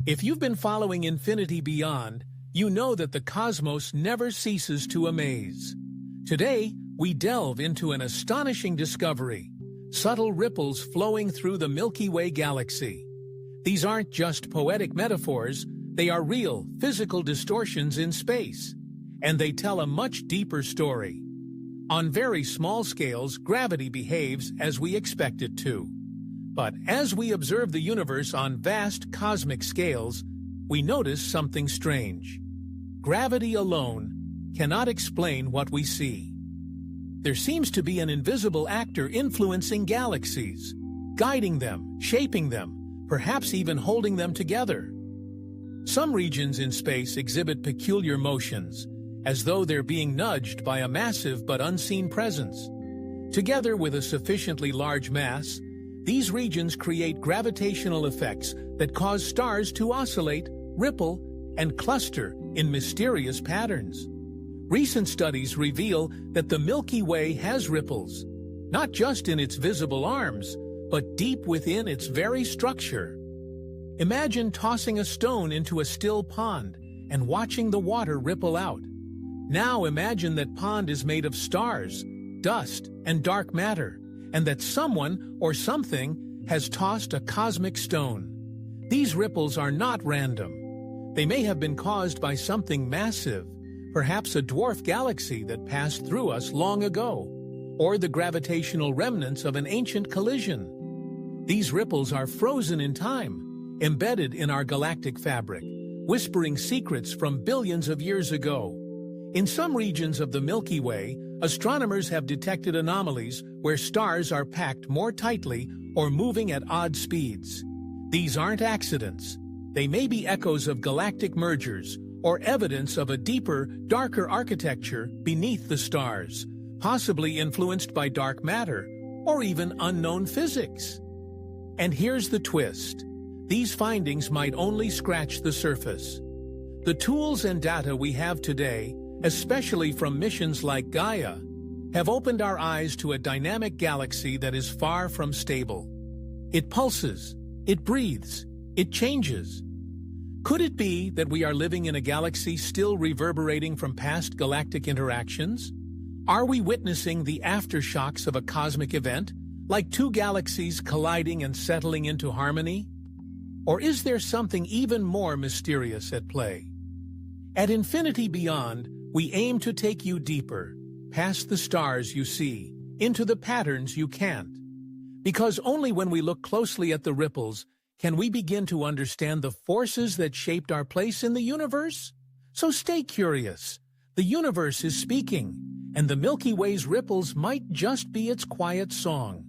If you've been following Infinity Beyond, you know that the cosmos never ceases to amaze. Today, we delve into an astonishing discovery: subtle ripples flowing through the Milky Way galaxy. These aren't just poetic metaphors, they are real, physical distortions in space. And they tell a much deeper story. On very small scales, gravity behaves as we expect it to. But as we observe the universe on vast cosmic scales, we notice something strange. Gravity alone cannot explain what we see. There seems to be an invisible actor influencing galaxies, guiding them, shaping them, perhaps even holding them together. Some regions in space exhibit peculiar motions, as though they're being nudged by a massive but unseen presence. Together with a sufficiently large mass, these regions create gravitational effects that cause stars to oscillate, ripple, and cluster in mysterious patterns. Recent studies reveal that the Milky Way has ripples, not just in its visible arms, but deep within its very structure. Imagine tossing a stone into a still pond and watching the water ripple out. Now imagine that pond is made of stars, dust, and dark matter, and that someone or something has tossed a cosmic stone. These ripples are not random. They may have been caused by something massive, perhaps a dwarf galaxy that passed through us long ago, or the gravitational remnants of an ancient collision. These ripples are frozen in time, embedded in our galactic fabric, whispering secrets from billions of years ago. In some regions of the Milky Way, astronomers have detected anomalies where stars are packed more tightly or moving at odd speeds. These aren't accidents. They may be echoes of galactic mergers or evidence of a deeper, darker architecture beneath the stars, possibly influenced by dark matter or even unknown physics. And here's the twist. These findings might only scratch the surface. The tools and data we have today, especially from missions like Gaia, have opened our eyes to a dynamic galaxy that is far from stable. It pulses, it breathes, it changes. Could it be that we are living in a galaxy still reverberating from past galactic interactions? Are we witnessing the aftershocks of a cosmic event, like two galaxies colliding and settling into harmony? Or is there something even more mysterious at play? At Infinity Beyond, we aim to take you deeper, past the stars you see, into the patterns you can't. Because only when we look closely at the ripples can we begin to understand the forces that shaped our place in the universe. So stay curious. The universe is speaking, and the Milky Way's ripples might just be its quiet song.